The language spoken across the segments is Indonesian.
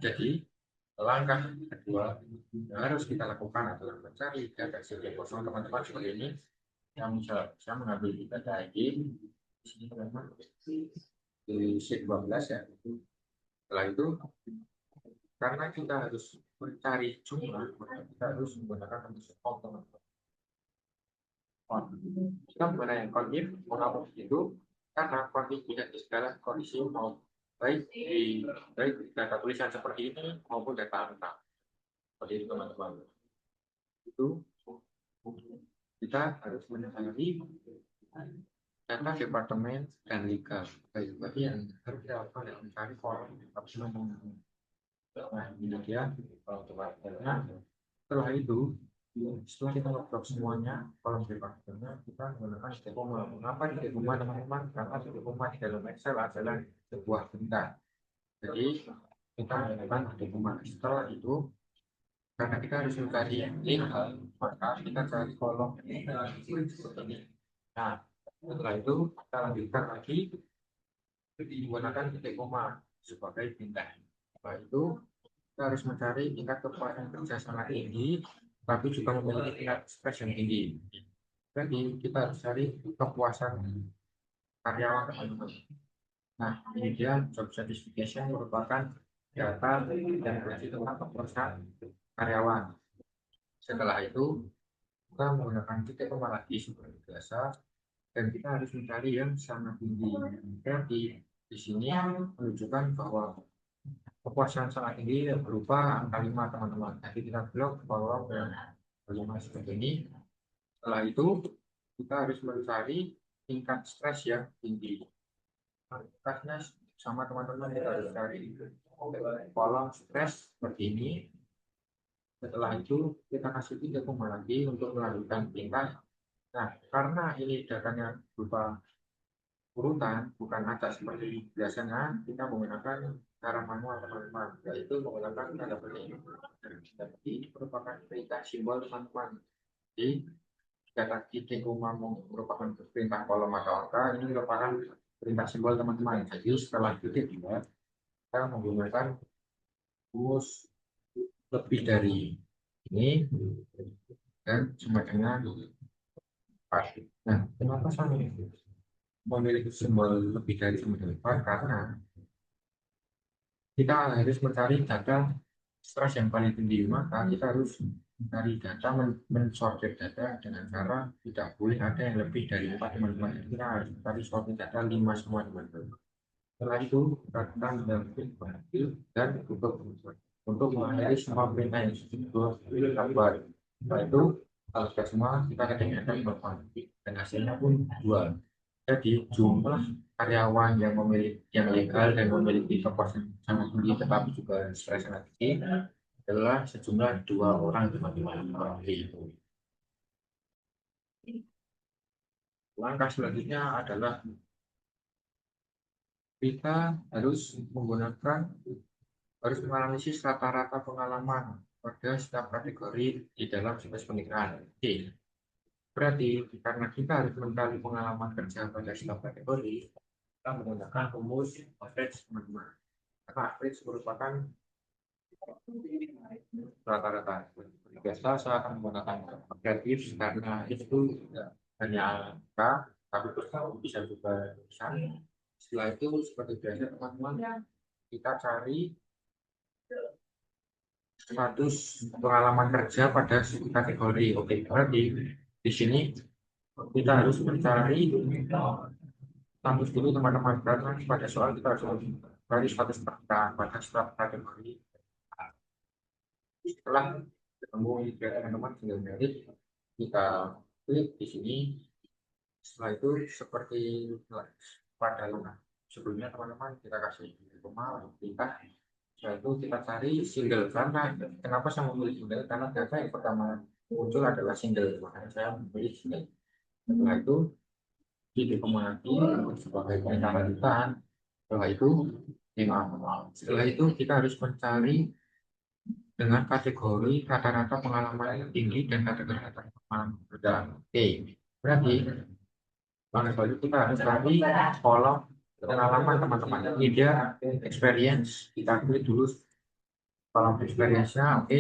Jadi langkah kedua yang harus kita lakukan adalah mencari data CD kosong teman-teman seperti ini yang bisa mengambil data ID di sini teman-teman di sheet 12 ya. Setelah itu karena kita harus mencari jumlah, maka kita harus menggunakan fungsi count teman-teman. Kita menggunakan count if mengapa begitu? Karena count if tidak di segala kondisi mau baik data tulisan seperti ini maupun data angka. Seperti itu teman-teman. Itu kita harus mencari data departemen dan legal. Berarti yang harus kita lakukan adalah mencari kolom absolut. Nah, ini dia nah, setelah itu setelah kita load semuanya kolom departemennya kita menggunakan Dekoma. Mengapa di Dekoma teman-teman? Karena di Dekoma di dalam Excel adalah sebuah perintah. Jadi kita menggunakan Dekoma. Setelah itu karena kita harus mencari link, maka kita cari kolom ini. Nah, setelah itu kita lanjutkan lagi menggunakan titik koma sebagai bintang. Setelah itu kita harus mencari tingkat kepuasan kerja sangat tinggi, tapi juga memiliki tingkat stres yang tinggi. Jadi kita harus cari kepuasan karyawan teman-teman. Nah, ini dia job satisfaction merupakan data dan berisi tentang kepuasan karyawan. Setelah itu kita menggunakan titik koma lagi seperti biasa dan kita harus mencari yang sangat tinggi. Jadi di sini menunjukkan bahwa kepuasan sangat tinggi berupa angka 5 teman-teman. Jadi kita blok bahwa yang 5 seperti ini. Setelah itu kita harus mencari tingkat stres yang tinggi. Stresnya sama teman-teman kita harus cari kolom stres seperti ini. Setelah itu kita kasih 3 lagi untuk melanjutkan tingkat. Nah, karena ini datanya berupa urutan, bukan acak seperti biasanya, kita menggunakan cara manual teman-teman, yaitu menggunakan tanda petik. Jadi ini merupakan perintah simbol teman-teman. Jadi data titik umum merupakan perintah kolom atau angka, ini merupakan perintah simbol teman-teman. Jadi setelah titik juga kita menggunakan rumus lebih dari ini dan sama dengan 4. Nah, kenapa sama ini? Memiliki simbol lebih dari sama dengan 4 karena kita harus mencari data stres yang paling tinggi, maka kita harus mencari data, mensortir data dengan cara tidak boleh ada yang lebih dari 4 teman-teman. Kita harus mencari sortir data 5 semua teman-teman. Setelah itu kita mendamping dan untuk mengakhiri semua perintah yang sudah dilakukan. Setelah itu kalau sudah semua kita ketinggalan berkonflik dan hasilnya pun 2. Jadi jumlah karyawan yang memiliki yang legal dan memiliki kepuasan sangat tinggi tetapi juga stres sangat tinggi adalah sejumlah 2 orang teman-teman. Itu. Langkah selanjutnya adalah kita harus menganalisis rata-rata pengalaman pada setiap kategori di dalam siklus pernikahan. Oke. Berarti karena kita harus mencari pengalaman kerja pada setiap kategori, kita menggunakan rumus average teman-teman. Karena average merupakan rata-rata. Biasa saya akan menggunakan negatif karena itu hanya angka, tapi bisa juga bisa. Setelah itu seperti biasa teman-teman, kita cari status pengalaman kerja pada kategori. Oke, berarti di sini kita harus mencari status dulu teman-teman karena pada soal kita harus mencari status pernikahan pada setiap kategori. Setelah ketemu teman-teman tinggal merit, kita klik di sini. Setelah itu seperti pada sebelumnya teman-teman kita kasih rumah kita. Setelah itu kita cari single karena kenapa saya memilih single karena data yang pertama muncul adalah single, makanya saya memilih single. Setelah itu di lagi sebagai perintah lanjutan. Setelah itu setelah itu kita harus mencari dengan kategori rata-rata pengalaman yang tinggi dan kategori rata-rata pengalaman berbeda. Oke, berarti pada itu kita harus cari kolom pengalaman teman-teman. Ini dia experience, kita klik dulu Kalau experience-nya oke.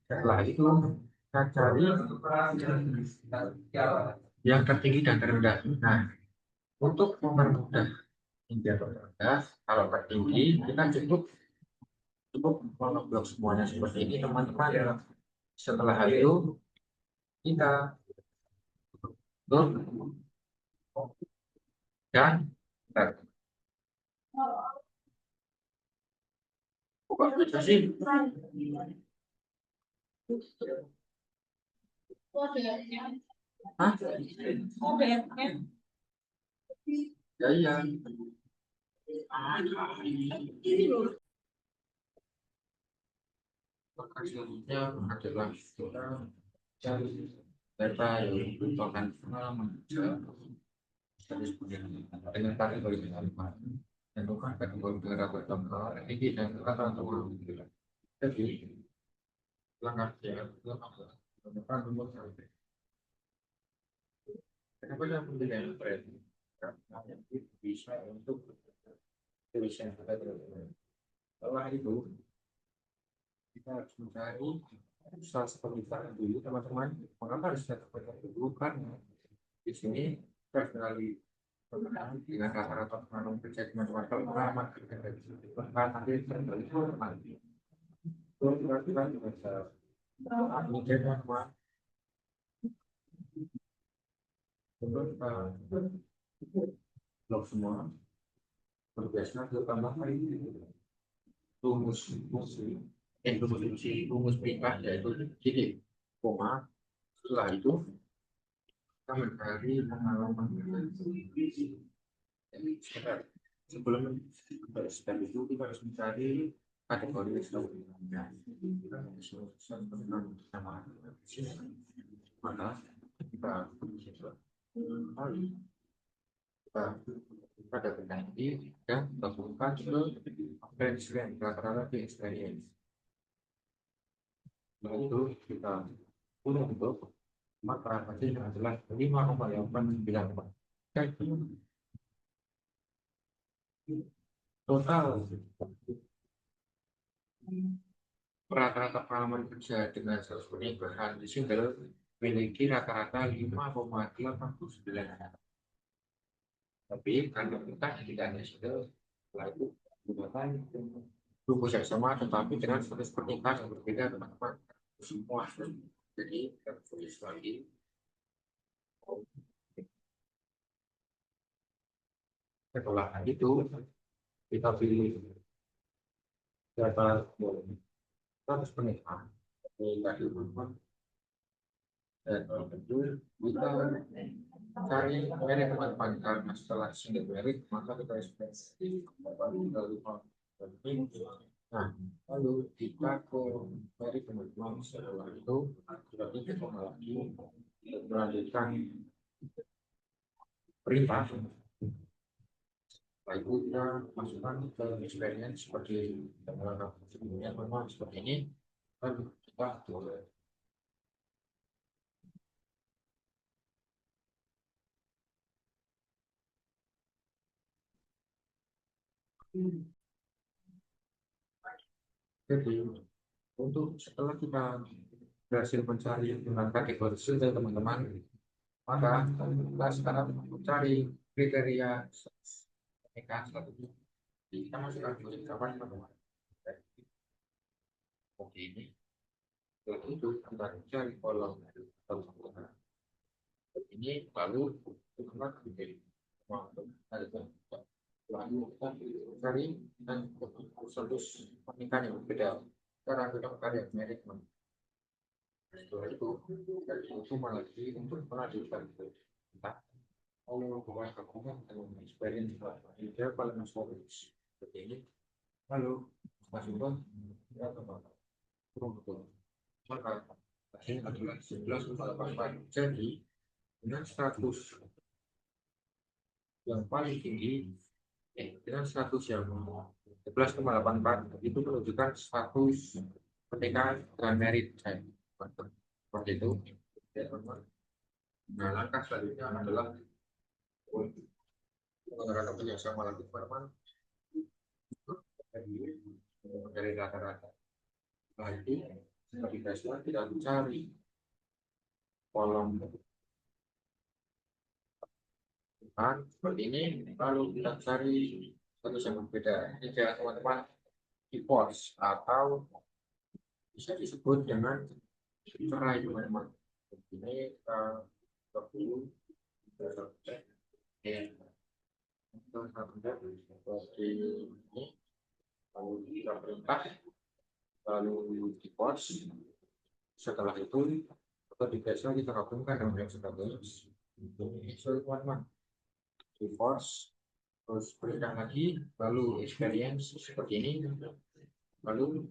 Setelah itu kita cari yang tertinggi dan terendah. Nah, untuk mempermudah tinggi atau terendah, kalau tertinggi kita cukup cukup mengeblok semuanya seperti ini teman-teman. Setelah itu kita tutup dan kita buka bisa sih. Hah? Ya iya. Maka selanjutnya adalah kita cari data yang merupakan pengalaman dengan kategori pengalaman dan bukan kategori negara berkembang tinggi dan rata-rata orang gila. Jadi langkah ya langkah nomor satu. Kenapa saya memilih trend? Karena itu bisa untuk tulisan kita terus. Setelah itu kita harus mencari usaha seperti itu dulu teman-teman. Mengapa harus kita dulu? Karena di sini personally dengan rata-rata pengalaman kerja teman-teman kalau pengalaman kerja bahkan nanti terjadi itu berarti kan bisa mungkin teman-teman untuk blog semua berbiasanya terutama rumus rumus perintah yaitu titik koma setelah itu kita mencari pengalaman sebelum step itu kita harus mencari kategori sebelumnya maka kita pada berganti dan lakukan ke experience rata-rata di experience lalu kita untuk maka hasilnya adalah 5,89 total rata-rata pengalaman kerja dengan 100 pernikahan di single memiliki rata-rata 5,89. Tapi karena kita tidak hanya single, setelah itu menggunakan rumus yang sama tetapi dengan status pernikahan yang berbeda teman-teman semua. Jadi kita tulis lagi setelah itu kita pilih data status pernikahan ini tadi teman-teman dan itu kita cari merek teman-teman karena setelah single merek maka kita spesifik lalu nah lalu kita ke merek teman-teman setelah itu berarti kita lagi melanjutkan perintah setelah itu kita masukkan ke experience seperti yang sebelumnya teman-teman seperti ini lalu kita tulis jadi untuk setelah kita berhasil mencari dengan kategori sudah teman-teman maka kita sekarang mencari kriteria pernikahan selanjutnya kita masukkan di kapan teman-teman oke ini setelah itu kita cari kolom ini lalu kita menjadi lalu kita cari dan status pernikahan yang berbeda cara kita mencari merit setelah itu dari itu malah untuk melanjutkan kita kalau bukan kegunaan dengan experience dia paling masuk seperti ini lalu masukkan ya teman betul maka ini adalah 11,88 jadi dengan status yang paling tinggi dengan status yang 11,84 itu menunjukkan status pernikahan dengan merit saya seperti itu ya teman. Nah langkah selanjutnya adalah menggunakan kerjasama lagi teman dari rata-rata Setelah itu navigasinya tidak mencari kolom depan seperti ini, lalu kita cari status yang berbeda. Ini adalah teman-teman keywords atau bisa disebut dengan cerai teman-teman. Ini kita dulu seperti ini, lalu kita perintah, lalu keywords. Setelah itu navigasinya kita gabungkan dengan yang sebagainya. Ini teman-teman. Keywords, terus berikan lagi, lalu experience seperti ini, lalu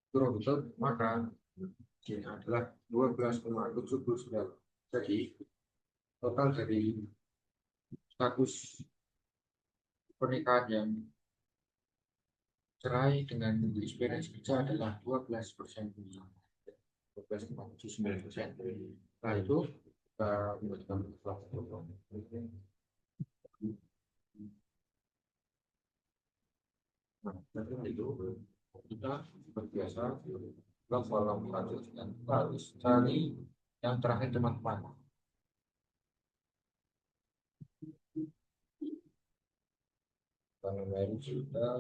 turun maka ini adalah 12,79. Jadi total dari status pernikahan yang cerai dengan experience kerja adalah 12%, 12,79%. Setelah itu kita memberikan itu kita berbiasa ke kolom kasus dan harus cari yang terakhir teman-teman. Kalau baru sudah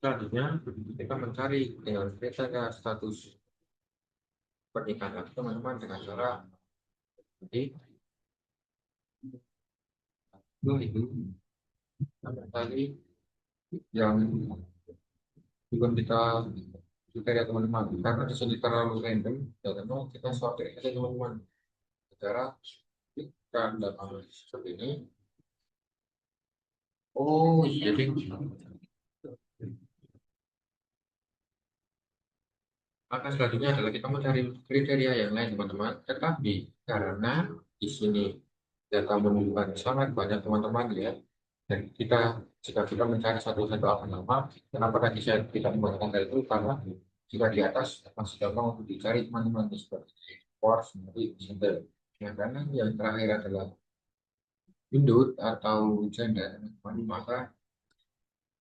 selanjutnya kita mencari dengan kriteria status pernikahan teman-teman dengan cara jadi itu tadi yang bukan kita kriteria teman-teman karena di sini terlalu random dan kita sortir aja teman-teman cara kita dapat seperti ini. Oh jadi maka selanjutnya adalah kita mencari kriteria yang lain teman-teman, tetapi karena di sini data menunjukkan sangat banyak teman-teman ya, dan kita jika kita mencari satu-satu apa nama, kenapa tadi saya tidak menggunakan hal itu karena jika di atas masih gampang untuk dicari teman-teman seperti force, seperti gender. Nah, karena yang terakhir adalah indut atau gender, maka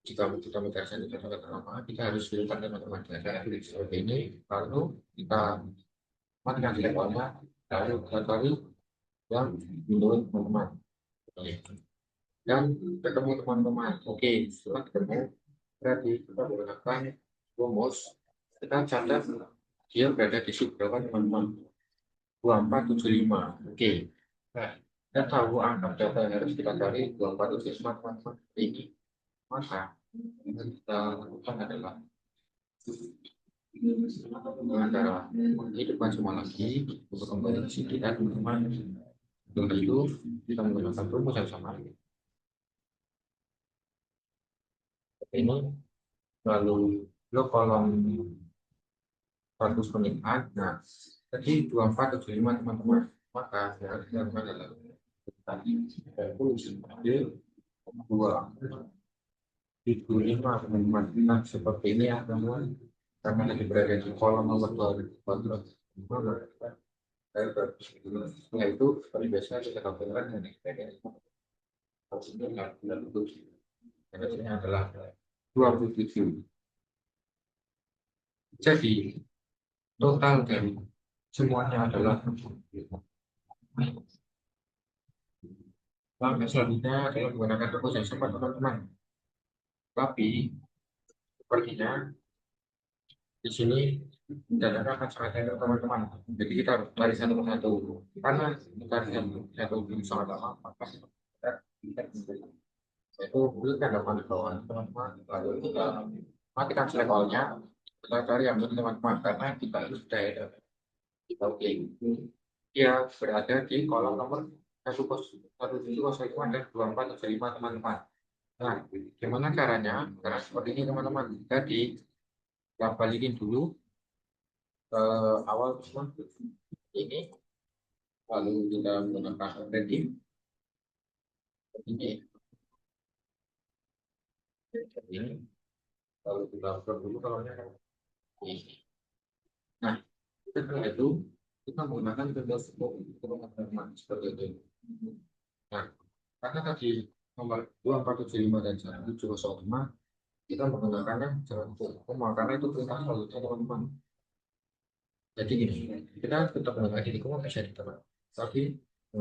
jika kita mencari satu-satu nama, kita harus filter teman-teman dengan cara seperti ini, lalu kita matikan teleponnya, lalu kita cari yang menurut teman-teman. Dan ketemu teman-teman. Oke, setelah ketemu, berarti kita menggunakan rumus. Kita catat dia berada di sub berapa teman-teman? 2475. Oke. Nah, kita tahu angka data yang harus kita cari 2475 teman-teman ini. Maka yang kita lakukan adalah dengan cara menghidupkan semua lagi untuk kembali ke sini dan teman-teman. Untuk itu kita menggunakan rumus yang sama. Ini lalu lo kolom status pernikahan. Nah, tadi 2475 teman-teman. Maka yang harus dilakukan adalah tadi 2 teman-teman. Nah, seperti ini ya teman-teman. Karena lagi berada di kolom nomor 2. Setelah itu, seperti biasa kita lakukan dengan eksperimen. Karena ini adalah 27. Jadi, total dari semuanya adalah langkah selanjutnya adalah menggunakan rumus yang sama teman-teman. Tapi sepertinya di sini data akan sangat banyak teman-teman. Jadi kita harus cari satu persatu. Karena mencari satu sangat lama, maka kita itu berikan dapat di bawah teman-teman. Lalu kita matikan select all-nya, kita cari yang ini teman-teman, karena kita sudah ada. Kita klik, dia berada di kolom nomor 10105 dan 2475 teman-teman. Nah, gimana caranya? Karena seperti ini teman-teman, jadi kita balikin dulu ke awal ini, lalu kita menggunakan ready ini, lalu kita upload dulu kalau ini. Nah, setelah itu kita menggunakan Windows teman-teman seperti itu. Nah, karena tadi nomor 2475 dan 1705 kita menggunakannya jangan koma karena itu perintah selanjutnya teman-teman. Jadi gini, kita tetap menggunakan ini koma bisa ditekan. Tapi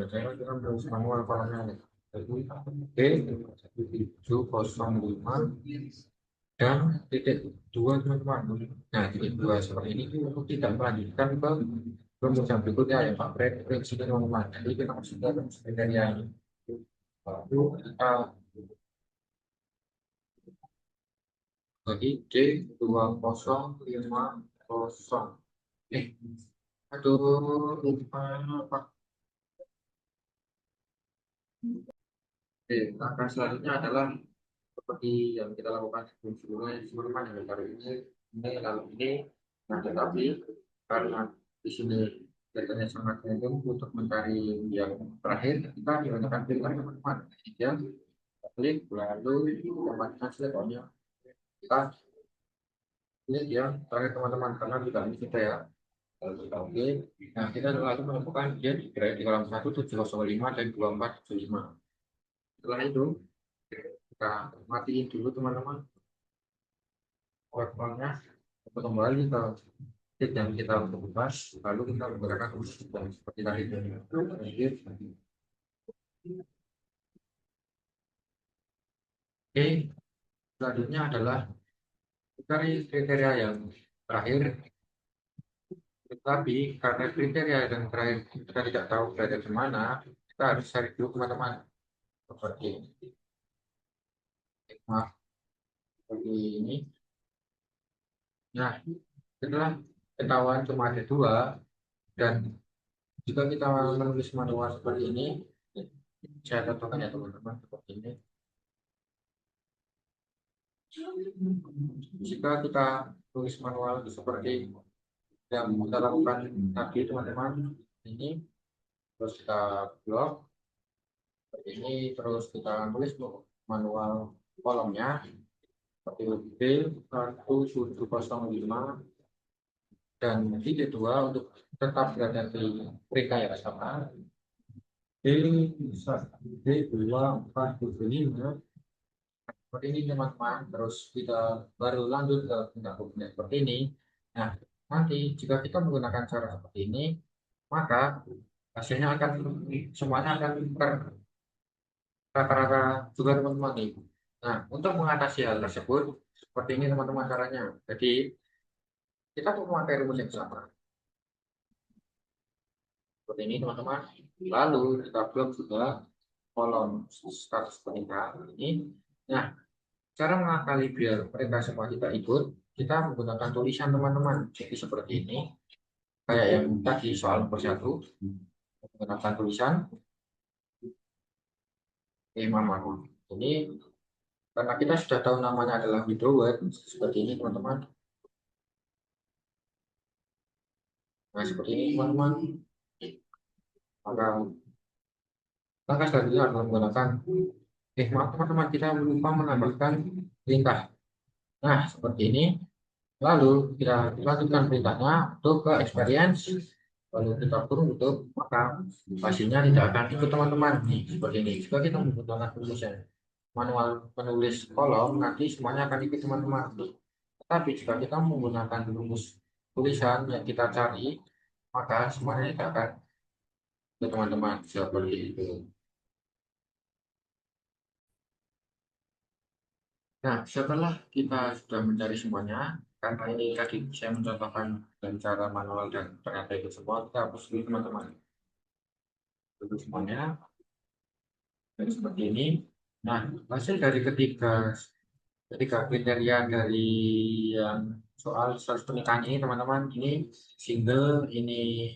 cara kita harus manual kolomnya. Jadi B705 dan titik 2 teman-teman. Nah, titik 2 seperti ini untuk tidak melanjutkan ke rumus yang berikutnya ya Pak prediksi teman-teman. Jadi kita masuk ke kriteria ini. Lalu kita bagi D2050. Aduh, lupa Pak. Oke, langkah selanjutnya adalah seperti yang kita lakukan sebelumnya teman-teman yang baru ini lalu ini. Nah, tetapi karena di sini datanya sangat umum untuk mencari yang terakhir, kita menggunakan pilihan teman-teman. Ya, klik lalu tempatkan seleksinya. Kita klik yang terakhir teman-teman karena tidak ini kita ya. Lalu kita oke. Nah, kita lalu menemukan dia berada di kolam 1705 dan 2475. Setelah itu kita matiin dulu teman-teman webcamnya, kembali ke titik yang kita ubah, lalu kita menggunakan usus dan seperti tadi. Oke, selanjutnya adalah cari kriteria yang terakhir, tetapi karena kriteria yang terakhir kita tidak tahu berada di mana, kita harus cari dulu teman-teman seperti maaf seperti ini. Nah, setelah ketahuan cuma ada dua dan jika kita menulis manual seperti ini, saya contohkan ya teman-teman seperti ini. Jika kita tulis manual seperti yang kita lakukan tadi teman-teman, ini terus kita blok seperti ini, terus kita tulis manual kolomnya seperti B1705 dan titik 2 untuk tetap berada di perintah yang sama. B2475 seperti ini teman-teman, terus kita baru lanjut ke tindak hukumnya seperti ini. Nah, nanti jika kita menggunakan cara seperti ini, maka hasilnya akan semuanya akan rata-rata juga teman-teman nih. Nah, untuk mengatasi hal tersebut seperti ini teman-teman caranya. Jadi kita memakai rumus yang sama seperti ini teman-teman. Lalu kita blok juga kolom status perintah ini. Nah, cara mengakali biar mereka semua kita ikut, kita menggunakan tulisan teman-teman. Jadi seperti ini, kayak yang tadi soal nomor 1, menggunakan tulisan mamaku. Ini karena kita sudah tahu namanya adalah withdrawer, seperti ini teman-teman. Nah, seperti ini teman-teman. Maka langkah selanjutnya adalah menggunakan maaf teman-teman, kita lupa menambahkan perintah. Nah, seperti ini. Lalu kita lanjutkan perintahnya untuk ke experience, lalu kita kurung tutup, maka hasilnya tidak akan ikut teman-teman nih seperti ini. Jika kita menggunakan tulisan manual penulis kolom, nanti semuanya akan ikut teman-teman. Tetapi jika kita menggunakan rumus tulisan yang kita cari, maka semuanya tidak akan ikut teman-teman seperti itu. Nah, setelah kita sudah mencari semuanya, karena ini tadi saya mencontohkan dengan cara manual dan ternyata itu semua, kita hapus dulu teman-teman. Dulu semuanya dan seperti ini. Nah, hasil dari ketiga Jadi kriteria dari yang soal status pernikahan ini teman-teman, ini single, ini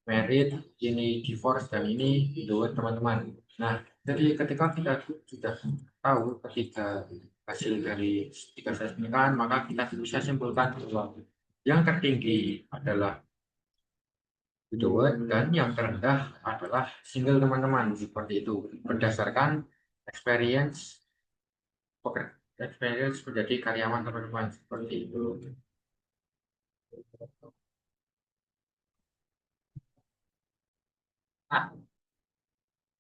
married, ini divorce, dan ini widowed teman-teman. Nah, jadi ketika kita sudah tahu ketika hasil dari tiga status pernikahan, maka kita bisa simpulkan bahwa yang tertinggi adalah widowed dan yang terendah adalah single teman-teman, seperti itu berdasarkan experience experience menjadi karyawan teman-teman, seperti itu. Nah,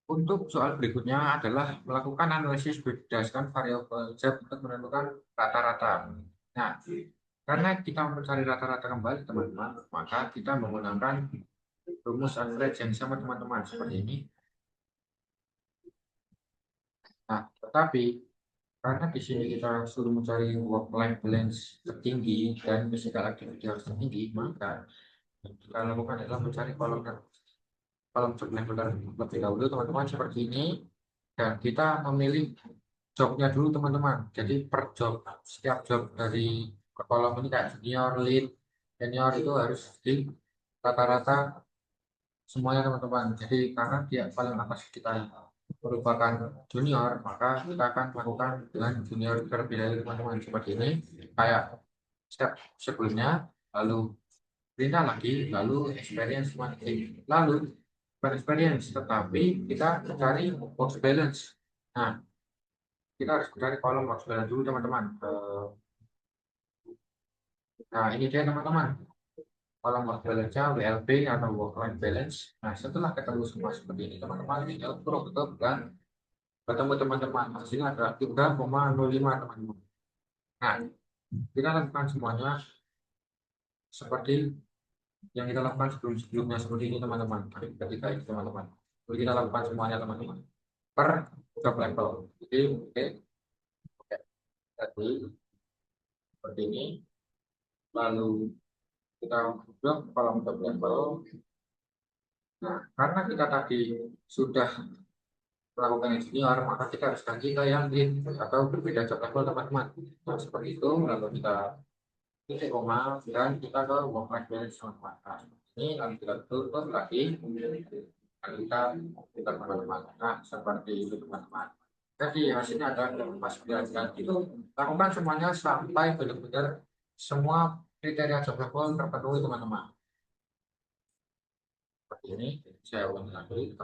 untuk soal berikutnya adalah melakukan analisis berdasarkan variabel Z untuk menentukan rata-rata. Nah, karena kita mencari rata-rata kembali teman-teman, maka kita menggunakan rumus average yang sama teman-teman, seperti ini. Nah, tetapi karena di sini kita suruh mencari work life balance tertinggi dan physical activity harus tertinggi, maka yang kita lakukan adalah mencari kolom job level terlebih dahulu teman-teman, seperti ini, dan kita memilih jobnya dulu teman-teman. Jadi per job, setiap job dari kolom ini kayak junior, lead, senior itu harus di rata-rata semuanya teman-teman. Jadi karena dia paling atas kita merupakan junior, maka kita akan melakukan dengan junior terlebih dahulu teman-teman, seperti ini. Kayak step sebelumnya, lalu perintah lagi, lalu experience marketing, lalu bukan experience, tetapi kita mencari work balance. Nah, kita harus mencari kolom work balance dulu teman-teman. Nah, ini dia teman-teman, kolom work balance-nya WLB atau work life balance. Nah, setelah ketemu semua seperti ini teman-teman, tinggal betul dan ketemu teman-teman, hasilnya adalah 3,05 teman-teman. Nah, kita lakukan semuanya seperti yang kita lakukan sebelum-sebelumnya, seperti ini teman-teman. Ketika itu teman-teman, jadi kita lakukan semuanya teman-teman per job level. Jadi oke, tadi seperti ini, lalu kita buat kolom job level. Nah, karena kita tadi sudah melakukan yang junior, maka kita harus ganti ke yang lead atau berbeda job level teman-teman. Nah, seperti itu, lalu kita titik koma dan kita ke work life balance teman-teman. Nah, ini lalu kita tutup lagi, lalu kita teman-teman. Nah, seperti itu teman-teman. Jadi hasilnya ada pas belajar itu, lakukan semuanya sampai benar-benar semua kriteria job level terpenuhi teman-teman. Seperti ini, saya ulangi lagi.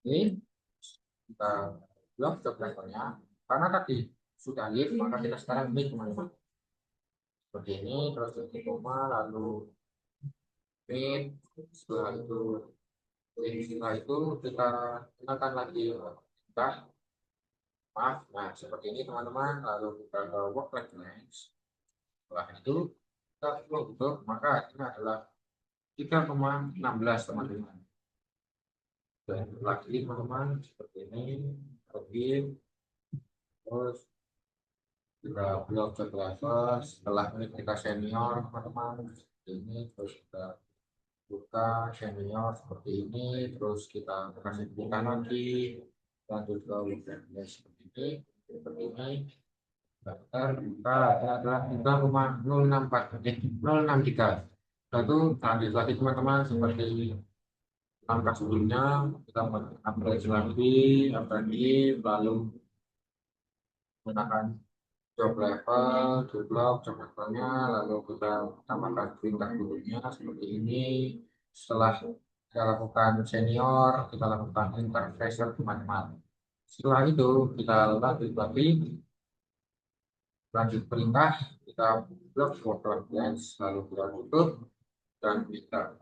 Ini kita blok job levelnya, karena tadi sudah lead, maka kita sekarang mid teman-teman. Seperti ini, terus titik koma, lalu mid, setelah itu setelah itu kita gunakan lagi kita maaf. Nah, seperti ini teman-teman, lalu kita ke work life balance. Setelah itu kita tutup, maka ini adalah 3,16 teman-teman. Dan lagi teman-teman, seperti ini lagi, terus kita blok job level. Setelah ini kita senior teman-teman, seperti ini, terus kita buka senior seperti ini, terus kita kasih buka lagi, lanjut ke weekend seperti ini, seperti ini. Daftar buka adalah 3,064, 063. Lalu lanjut lagi teman-teman, seperti langkah sebelumnya kita upgrade lagi, upgrade, lalu menggunakan job level, job levelnya, lalu kita tambahkan perintah dulunya seperti ini. Setelah kita lakukan senior, kita lakukan interfacer teman-teman. Setelah itu kita lanjut lagi, lanjut perintah, kita blok workload plans, lalu kita tutup dan kita.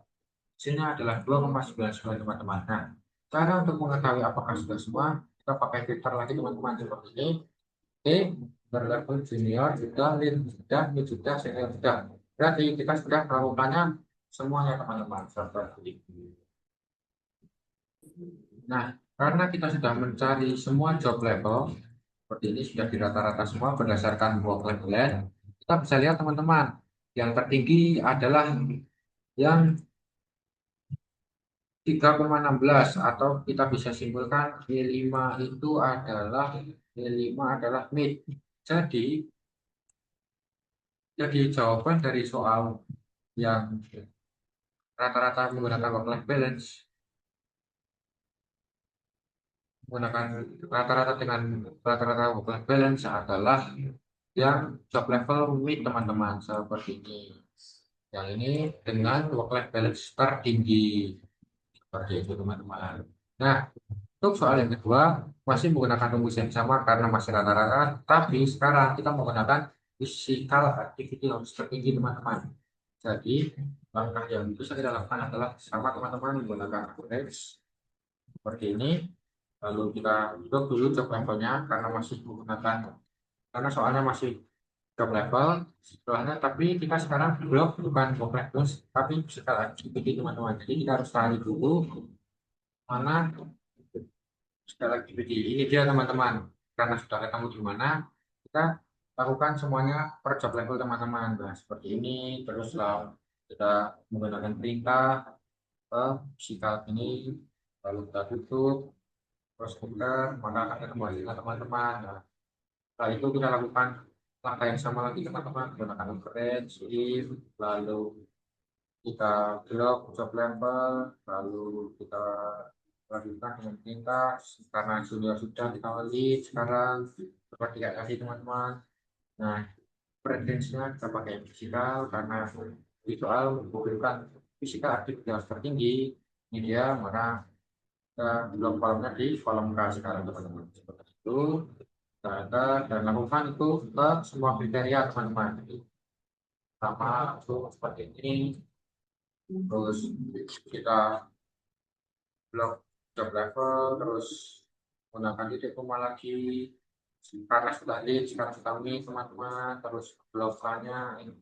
Sini adalah 2,99 teman-teman. Nah, cara untuk mengetahui apakah sudah semua, kita pakai filter lagi teman-teman, seperti ini. Oke, berlevel junior sudah, lead sudah, mid sudah, senior sudah. Berarti kita sudah melakukannya semuanya teman-teman. Seperti ini. Nah, karena kita sudah mencari semua job level, seperti ini sudah di rata-rata semua berdasarkan work life balance, kita bisa lihat teman-teman, yang tertinggi adalah yang 3,16 atau kita bisa simpulkan Y5 adalah mid. Jadi jawaban dari soal yang rata-rata menggunakan work life balance, menggunakan rata-rata dengan rata-rata work life balance adalah yang job level mid teman-teman, seperti ini. Yang ini dengan work life balance tertinggi, seperti itu teman-teman. Nah, untuk soal yang kedua masih menggunakan rumus yang sama karena masih rata-rata, tapi sekarang kita menggunakan physical activity harus tertinggi teman-teman. Jadi langkah yang bisa kita lakukan adalah sama teman-teman menggunakan average seperti ini. Lalu kita blok dulu job levelnya karena masih menggunakan, karena soalnya masih job level setelahnya, tapi kita sekarang blok bukan job level tapi physical activity teman-teman. Jadi kita harus cari dulu mana physical activity ini dia teman-teman. Karena sudah ketemu di mana, kita lakukan semuanya per job level teman-teman. Nah seperti ini, teruslah kita menggunakan perintah ke physical ini, lalu kita tutup, terus kita maka akan ketemu hasilnya teman-teman. Nah, setelah itu kita lakukan langkah yang sama lagi teman-teman, menggunakan average if, lalu kita blok job level, lalu kita lanjutkan dengan perintah karena sudah kita lead sekarang seperti kayak tadi teman-teman. Nah preferensinya kita pakai fisikal karena visual membutuhkan fisikal aktivitas tertinggi, ini dia, maka kita blok kolomnya di kolom K sekarang teman-teman. Seperti itu kita dan lakukan itu ke semua kriteria teman-teman. Sama itu seperti ini, terus kita blok job level, terus gunakan titik koma lagi karena sudah lead sekarang sudah mid teman-teman, terus blokannya ini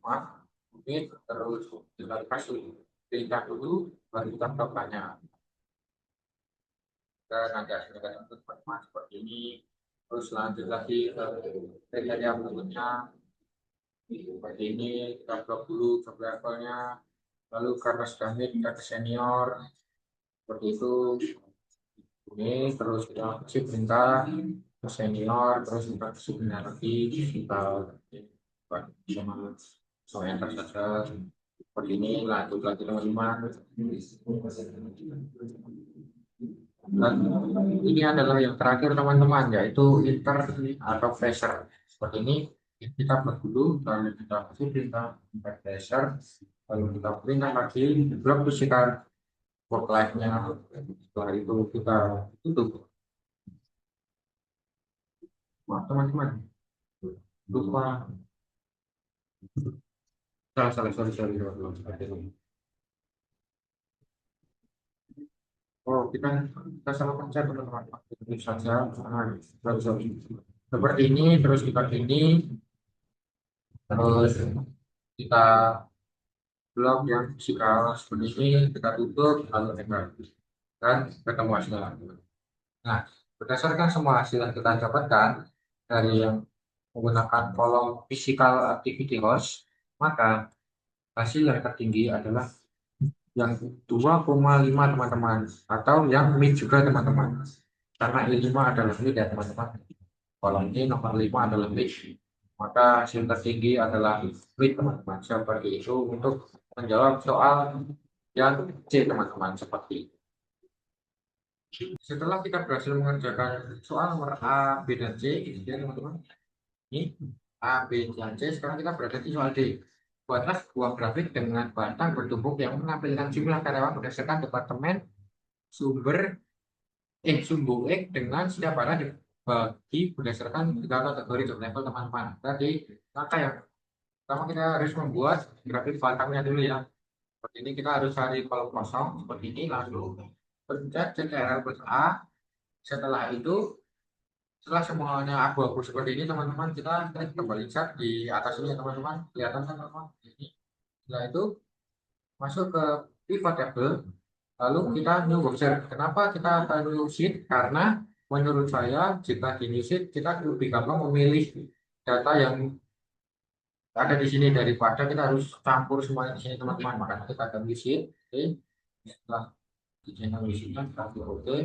mid, terus kita kasih perintah dulu baru kita blokannya dan nanti hasilnya kita input teman-teman seperti ini. Terus lanjut lagi ke kriteria berikutnya seperti ini, kita blok dulu job levelnya, lalu karena sudah mid kita ke senior seperti itu. Ini terus kita kasih perintah ke senior, terus kita kasih perintah lagi, kita sama so enter saja seperti ini. Lanjut lagi teman-teman, dan ini adalah yang terakhir teman-teman, yaitu inter atau pressure. Seperti ini kita buat dulu, lalu kita kasih perintah pressure, lalu kita perintah lagi blok bisikan work life-nya. Setelah itu kita tutup. Wah, teman-teman, lupa. Salah, sorry, sorry, sorry. Oh, kita salah pencet teman-teman. Itu saja. Sorry. Seperti ini, terus kita ini, terus kita blok yang fisikal seperti ini, kita tutup, lalu enter. Dan ketemu hasilnya. Nah, berdasarkan semua hasil yang kita dapatkan dari yang menggunakan kolom physical activity host, maka hasil yang tertinggi adalah yang 2,5 teman-teman, atau yang mid juga teman-teman, karena I5 adalah mid ya teman-teman. Kolom ini nomor 5 adalah mid, maka hasil tertinggi adalah mid teman-teman. Seperti itu untuk menjawab soal yang C teman-teman, seperti itu. Setelah kita berhasil mengerjakan soal nomor A, B, dan C, ini ya teman-teman. Ini A, B, dan C. Sekarang kita berada di soal D. Buatlah sebuah grafik dengan batang bertumpuk yang menampilkan jumlah karyawan berdasarkan departemen sumber sumbu X dengan setiap barang dibagi berdasarkan tiga kategori job level teman-teman. Tadi langkah yang pertama kita harus membuat grafik batangnya dulu ya. Seperti ini kita harus cari kolom kosong seperti ini, lalu pencet CTRL plus A. Setelah itu, setelah semuanya abu-abu seperti ini teman-teman, kita klik kembali chat di atas ini ya teman-teman, kelihatan kan teman-teman ini. Setelah itu masuk ke pivot table, lalu kita new browser. Kenapa kita akan new sheet? Karena menurut saya jika di new sheet kita lebih gampang memilih data yang ada di sini daripada kita harus campur semuanya di sini teman-teman. Makanya kita akan new sheet. Oke. Setelah channel wisita, kasih oke.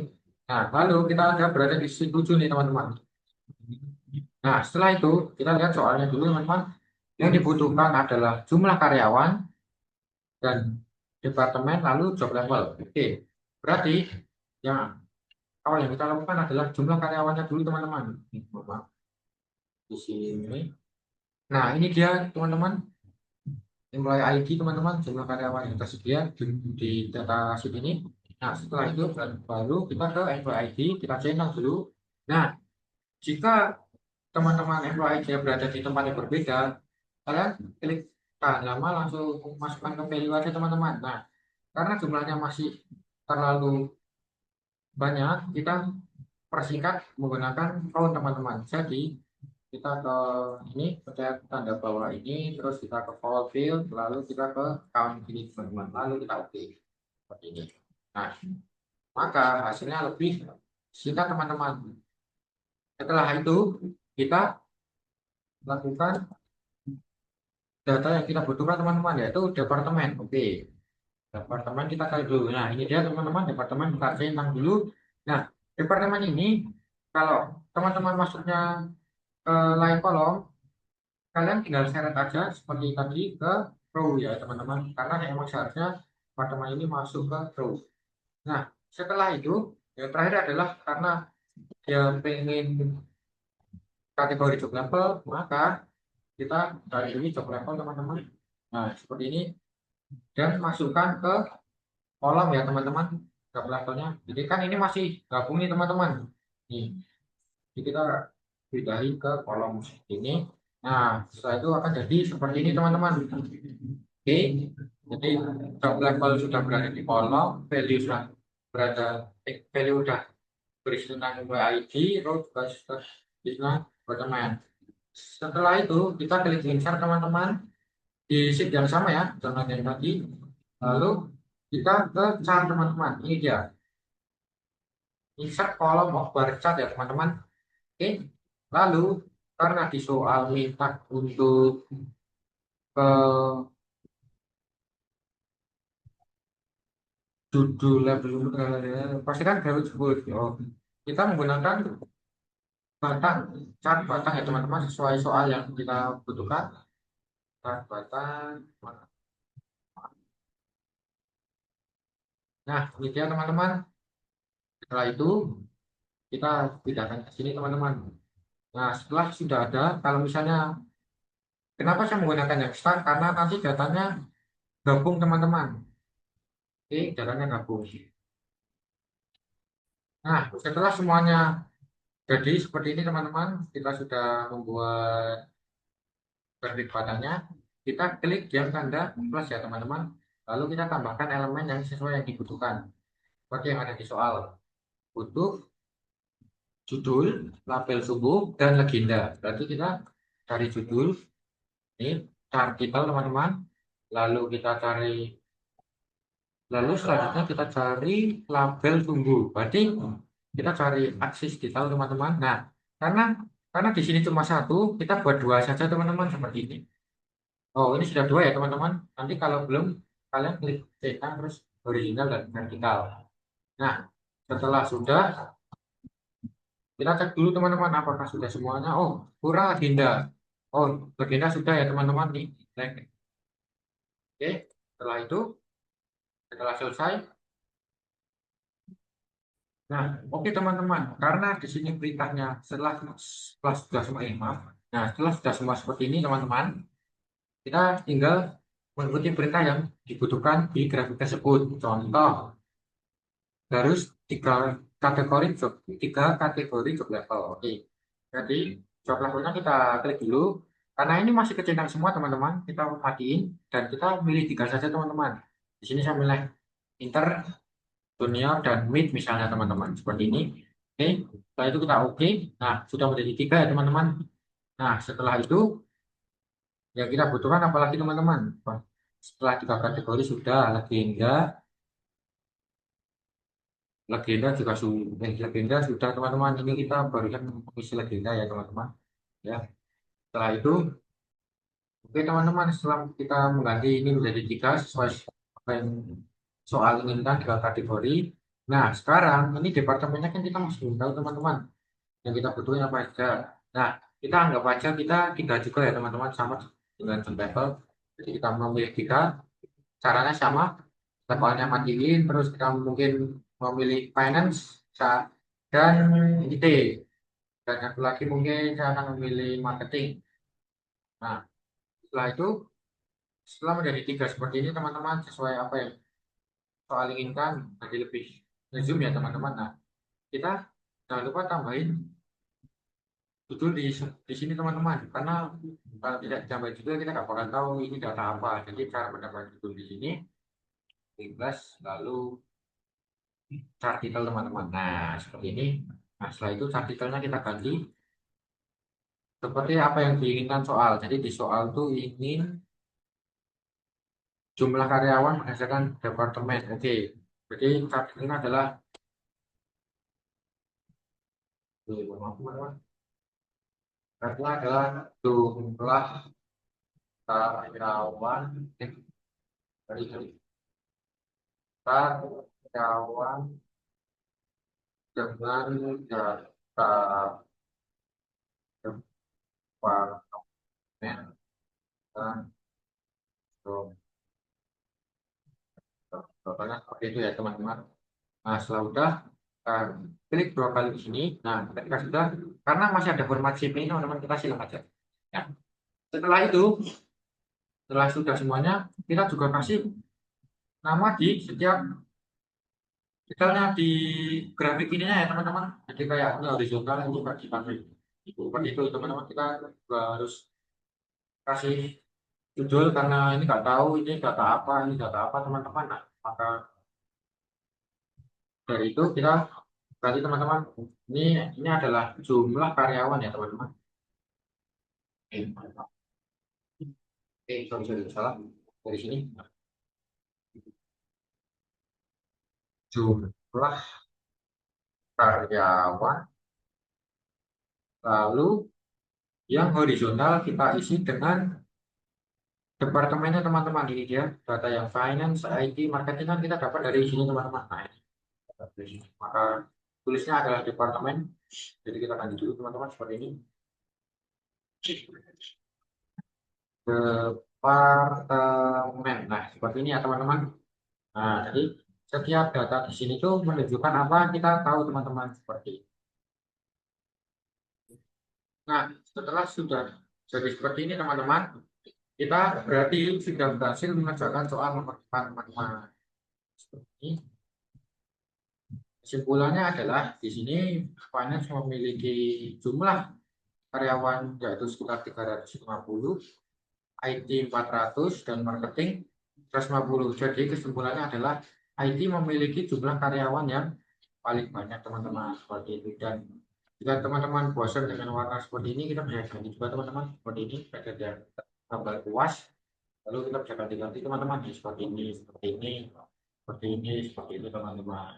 Nah, lalu kita ada berada di sisi 7 nih teman-teman. Nah, setelah itu kita lihat soalnya dulu teman-teman. Yang dibutuhkan adalah jumlah karyawan dan departemen lalu job level. Oke, berarti yang awal yang kita lakukan adalah jumlah karyawannya dulu teman-teman. Di sini. Nah, ini dia teman-teman. Employee ID teman-teman, jumlah karyawan yang tersedia di data sheet ini. Nah, setelah itu baru kita ke employee ID, kita centang dulu. Nah, jika teman-teman employee ID berada di tempat yang berbeda, kalian klik tahan lama langsung masukkan ke value aja teman-teman. Nah, karena jumlahnya masih terlalu banyak, kita persingkat menggunakan count teman-teman. Jadi kita ke ini pencet tanda bawah ini, terus kita ke field, lalu kita ke count ini teman-teman, lalu kita oke seperti ini. Nah, maka hasilnya lebih singkat teman-teman. Setelah itu kita lakukan data yang kita butuhkan teman-teman, yaitu departemen. Oke, departemen kita cari dulu. Nah, ini dia teman-teman, departemen kita centang dulu. Nah, departemen ini kalau teman-teman masuknya ke line kolom, kalian tinggal seret aja seperti tadi ke row ya teman-teman, karena emang seharusnya departemen ini masuk ke row. Nah, setelah itu yang terakhir adalah karena dia pengen kategori job level, maka kita dari ini job level teman-teman. Nah, seperti ini dan masukkan ke kolom ya teman-teman, job levelnya. Jadi kan ini masih gabung nih teman-teman. Nih, jadi kita pindahin ke kolom ini. Nah, setelah itu akan jadi seperti ini teman-teman. Oke, jadi job level sudah berada di kolom, value sudah berada, value sudah berisi tentang ID, row juga sudah berisi tentang departemen. Setelah itu kita klik insert teman-teman di sheet yang sama ya, contoh yang tadi. Lalu kita ke chart teman-teman. Ini dia, insert kolom of bar chart ya teman-teman. Oke, lalu karena di soal minta untuk ke judul label pastikan garis sebut. Oh, kita menggunakan batang, cat batang ya teman-teman, sesuai soal yang kita butuhkan. Cat batang. Nah, ini dia teman-teman. Setelah itu kita pindahkan ke sini teman-teman. Nah, setelah sudah ada, kalau misalnya kenapa saya menggunakan yang start, karena nanti datanya gabung teman-teman. Oke, datanya gabung. Nah, setelah semuanya jadi seperti ini teman-teman, kita sudah membuat grafik batangnya. Kita klik yang tanda plus ya teman-teman. Lalu kita tambahkan elemen yang sesuai yang dibutuhkan. Seperti yang ada di soal. Butuh judul, label subuh, dan legenda. Berarti kita cari judul, ini cari title teman-teman. Lalu selanjutnya kita cari label tunggu. Berarti kita cari aksis detail teman-teman. Nah, karena di sini cuma satu, kita buat dua saja teman-teman seperti ini. Oh, ini sudah dua ya teman-teman. Nanti kalau belum, kalian klik cetak terus horizontal dan vertikal. Nah, setelah sudah, kita cek dulu teman-teman apakah sudah semuanya. Oh, kurang agenda. Oh, agenda sudah ya teman-teman nih. Oke, setelah itu, setelah selesai. Nah, oke teman-teman, karena di sini perintahnya setelah sudah semua ini, maaf. Nah, setelah sudah semua seperti ini teman-teman, kita tinggal mengikuti perintah yang dibutuhkan di grafik tersebut. Contoh, harus tiga kategori job level. Oke, jadi job levelnya kita klik dulu. Karena ini masih kecentang semua teman-teman, kita matiin dan kita milih tiga saja teman-teman. Di sini saya milih inter, junior, dan mid misalnya teman-teman seperti ini. Oke, setelah itu kita oke. Nah, sudah menjadi tiga ya teman-teman. Nah, setelah itu yang kita butuhkan apalagi teman-teman. Setelah tiga kategori sudah legenda, legenda sudah teman-teman. Ini kita barusan mengisi legenda ya teman-teman. Ya, setelah itu oke teman-teman. Setelah kita mengganti ini menjadi tiga sesuai apa yang soal inginkan tiga kategori. Nah, sekarang ini departemennya kan kita masih belum tahu teman-teman. Yang kita butuhin apa aja. Nah, kita anggap aja kita tiga juga ya teman-teman, sama dengan jump level. Jadi kita memilih tiga, caranya sama, levelnya matiin, terus kita mungkin memilih finance dan IT. Dan satu lagi mungkin saya akan memilih marketing. Nah, setelah itu, setelah menjadi tiga seperti ini teman-teman, sesuai apa yang soal inginkan, jadi lebih zoom ya teman-teman. Nah, kita jangan lupa tambahin judul di sini teman-teman, karena kalau tidak ditambahin judul kita nggak bakal tahu ini data apa. Jadi cara menambah judul di sini, plus lalu chart title teman-teman. Nah, seperti ini. Nah, setelah itu chart title-nya kita ganti seperti apa yang diinginkan soal. Jadi di soal tuh ingin jumlah karyawan berdasarkan departemen. Oke, jadi chart title adalah maaf, teman-teman. Chart-nya adalah jumlah karyawan dari karyawan dengan data departemen dan contohnya seperti itu ya teman-teman. Nah, setelah udah eh, klik dua kali di sini. Nah, ketika sudah, karena masih ada format CP ini teman-teman, kita silang aja. Ya. Setelah itu, setelah sudah semuanya, kita juga kasih nama di setiap detailnya di grafik ininya ya teman-teman. Jadi kayak ini horizontal ini bagi kami. Seperti itu teman-teman, kita juga harus kasih judul karena ini nggak tahu ini data apa, ini data apa teman-teman. Nah, maka dari itu kita berarti teman-teman ini adalah jumlah karyawan ya teman-teman. Sorry, sorry, salah dari sini. Jumlah karyawan, lalu yang horizontal kita isi dengan departemennya teman-teman. Ini dia data yang finance, IT, marketing kan kita dapat dari sini teman-teman. Nah, ini dari sini. Maka tulisnya adalah departemen. Jadi kita lanjut dulu teman-teman seperti ini. Departemen. Nah, seperti ini ya teman-teman. Nah, jadi setiap data di sini tuh menunjukkan apa kita tahu teman-teman seperti ini. Nah, setelah sudah jadi seperti ini teman-teman, kita berarti sudah berhasil mengerjakan soal nomor 4 teman-teman. Seperti ini. Kesimpulannya adalah di sini finance memiliki jumlah karyawan yaitu sekitar 350, IT 400 dan marketing 150. Jadi kesimpulannya adalah IT memiliki jumlah karyawan yang paling banyak teman-teman seperti itu. Dan jika teman-teman bosan dengan warna seperti ini, kita bisa ganti juga teman-teman seperti ini, ada yang tambah luas. Lalu kita bisa ganti-ganti teman-teman seperti ini, seperti ini, seperti ini, seperti itu teman-teman.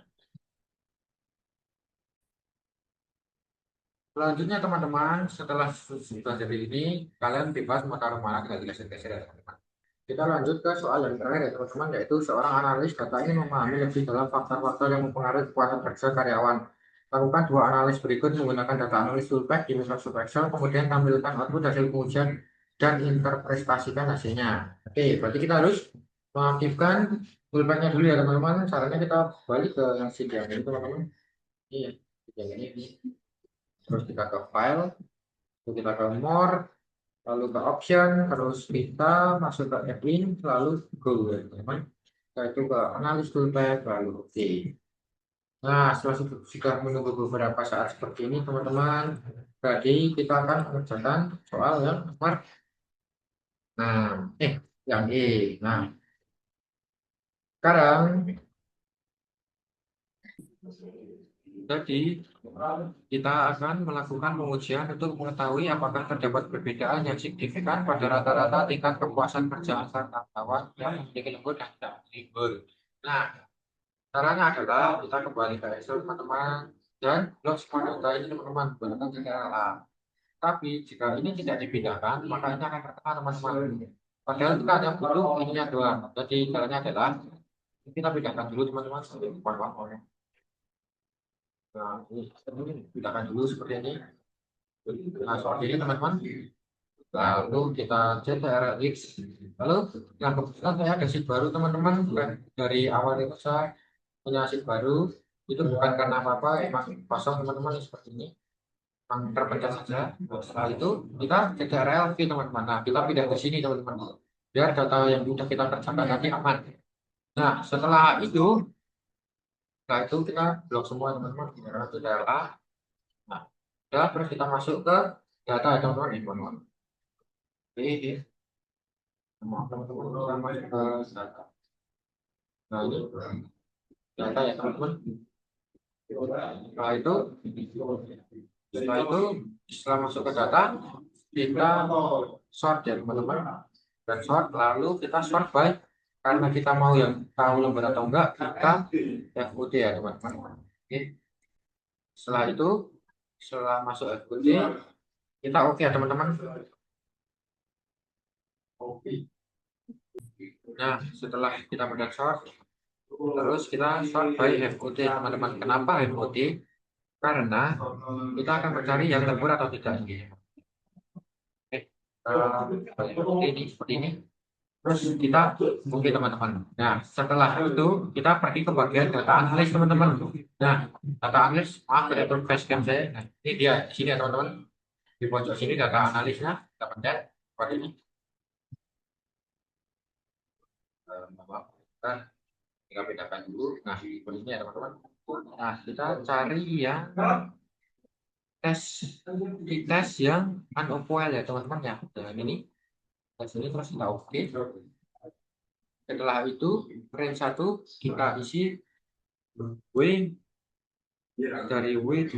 Selanjutnya teman-teman, setelah sudah jadi ini, kalian bebas mau taruh mana, tinggal digeser-geser ya teman-teman. Kita lanjut ke soal yang terakhir ya teman-teman, yaitu seorang analis data ini memahami lebih dalam faktor-faktor yang mempengaruhi kekuatan kerja karyawan. Lakukan dua analis berikut menggunakan data analis toolpack di Microsoft Excel, kemudian tampilkan output hasil pengujian dan interpretasikan hasilnya. Oke, berarti kita harus mengaktifkan toolpacknya dulu ya teman-teman. Caranya kita balik ke yang sheet yang ini teman-teman. Iya, yang ini. Terus kita ke file, terus kita ke more, lalu ke option, terus kita masuk ke admin, lalu go ya teman-teman. Kita itu ke analis toolpack, lalu oke. Nah, setelah sudah menunggu beberapa saat seperti ini teman-teman, jadi kita akan mengerjakan soal yang nomor yang E. Nah, sekarang jadi kita akan melakukan pengujian untuk mengetahui apakah terdapat perbedaan yang signifikan pada rata-rata tingkat kepuasan kerja antar karyawan yang memiliki lembur dan tidak lembur. Nah, caranya adalah kita kembali ke Excel teman-teman dan blok semua data ini teman-teman gunakan CTRL-A. Tapi jika ini tidak dipindahkan, maka ini akan tertengah teman-teman. Padahal kita hanya butuh ininya doang. Jadi caranya adalah kita pindahkan dulu teman-teman. Nah, ini pindahkan dulu seperti ini. Nah, seperti ini teman-teman. Lalu kita CTRLX. Lalu yang kebetulan saya ada sheet baru teman-teman. Dari awal itu saya punya sheet baru. Itu bukan karena apa-apa, emang kosong teman-teman seperti ini. Emang terpencet saja. Setelah itu kita CTRL-V teman-teman. Nah, kita pindah ke sini teman-teman. Biar data yang sudah kita kerjakan nanti aman. Nah, setelah itu kita blok semua teman-teman. CTRL-A. Nah, ya, terus kita masuk ke data ya teman-teman. Teman-teman. Oke, teman-teman kita masuk ke data. Nah, ini data ya teman-teman. Setelah masuk ke data, kita sort ya teman-teman. Dan sort, lalu kita sort by, karena kita mau yang tahu lembar atau enggak, kita FUD ya teman-teman. Oke. Setelah masuk FUD, kita oke ya teman-teman. Nah, setelah kita medan sort, terus kita sort by FUD teman-teman. Kenapa FUD? Karena kita akan mencari yang lembur atau tidak. Seperti ini. Terus kita oke teman-teman. Nah, setelah itu kita pergi ke bagian data analis teman-teman. Nah, data analis, maaf ada facecam saya. Nah, ini dia di sini ya teman-teman. Di pojok sini data analisnya kita pencet seperti ini. Kita tinggal bedakan dulu. Nah, seperti ini ya teman-teman. Nah, kita cari yang tes yang unopened ya teman-teman ya. Dengan ini tes ini terus kita oke. Setelah itu range 1 kita isi W dari W2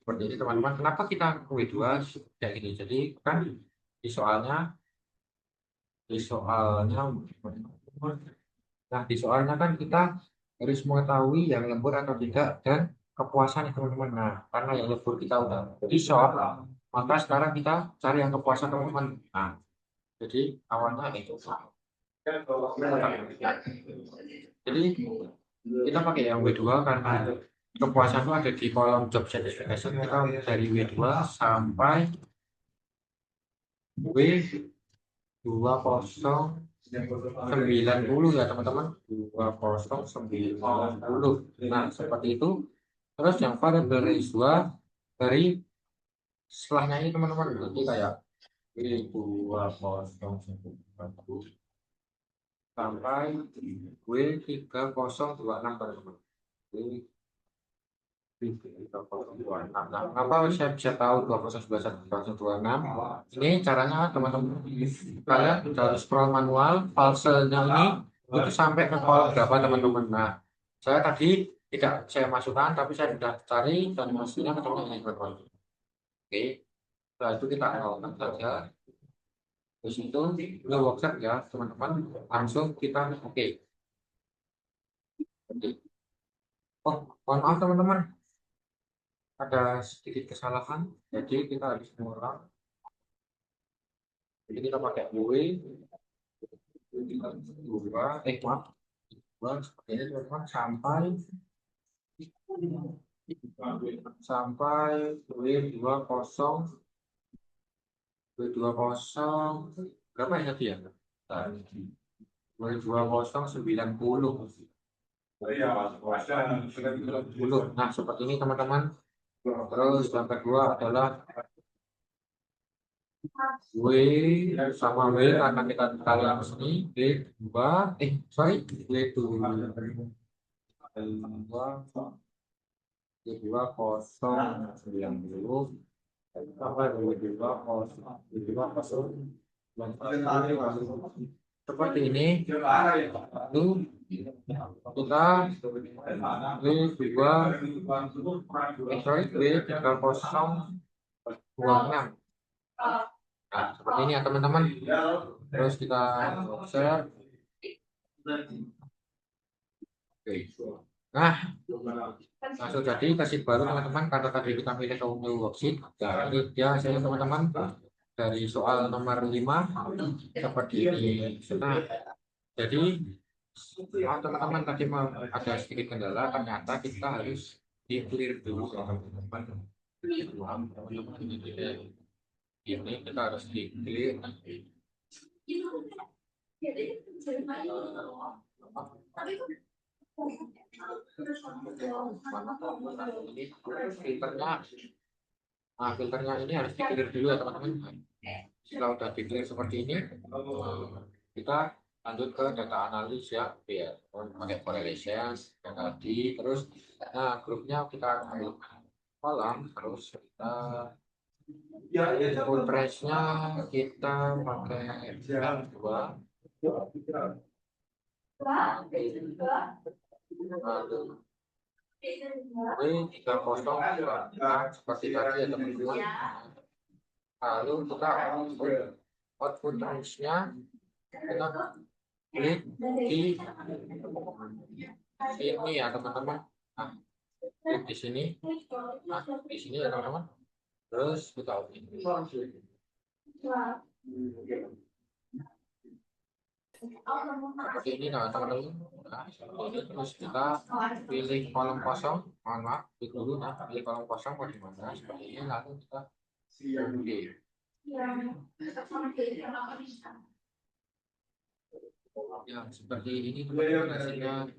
seperti ini teman-teman. Kenapa kita W2 kayak gini? Jadi kan di soalnya di soalnya kan kita harus mengetahui yang lembur atau tidak dan kepuasan teman-teman. Nah, karena yang lembur kita udah di soal, maka sekarang kita cari yang kepuasan teman-teman. Nah, jadi awalnya itu. Jadi kita pakai yang W2 karena kepuasan itu ada di kolom job satisfaction. Kita dari W2 sampai W2090 ya teman-teman. 2090. Nah, seperti itu. Terus yang variable range 2 dari setelahnya ini teman-teman. Nanti kayak W2090 sampai W3026 teman-teman. Nah, apa saya bisa tahu 2091 ini caranya teman-teman, kalian harus scroll manual filenya ini itu sampai ke kolom berapa teman-teman. Nah, saya tadi tidak saya masukkan tapi saya sudah cari dan hasilnya ketemu ini teman-teman. Oke, setelah itu kita nolkan saja. Terus itu udah workshop ya teman-teman, langsung kita oke. Oh, mohon maaf teman-teman, ada sedikit kesalahan, jadi kita harus mengulang. Jadi kita pakai dua seperti ini teman-teman sampai W20 berapa ya tadi ya? 2090. Nah, seperti ini teman-teman. Terus yang kedua adalah W sama W karena kita kalian sini W2 W2 sampai W20 seperti ini. Lalu kita W3026. Nah, seperti ini ya teman-teman. Terus kita share. Oke. Nah, langsung jadi kasih baru teman-teman karena tadi kita pilih ke new worksheet. Nah, ini dia hasilnya teman-teman dari soal nomor 5 seperti ini. Nah, jadi teman-teman tadi ada sedikit kendala, ternyata kita harus di clear dulu teman-teman. Ini kita harus di clear. Ini filternya. Nah, filternya ini harus di clear dulu ya teman-teman. Setelah udah di clear seperti ini, kita lanjut ke data analis ya, biar pakai correlation yang tadi. Terus, nah grupnya kita ambil kolam, terus kita full price-nya kita pakai L2. Lalu ini 30 nah, seperti tadi ya teman-teman. Lalu kita output range-nya kita klik di sini ya teman-teman. Nah, klik di sini. Nah, di sini ya teman-teman. Terus kita open. Seperti ini nah teman-teman. Nah, seperti ini. Terus kita pilih kolom kosong. Mohon maaf, klik dulu. Nah, pilih kolom kosong bagaimana seperti ini. Lalu kita oke. Ya, seperti ini teman-teman hasilnya.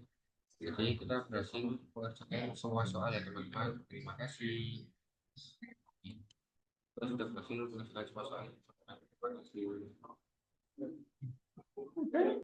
Jadi kita berhasil mengerjakan semua soal ya teman-teman. Terima kasih. Kita sudah berhasil mengerjakan semua soal. Terima kasih.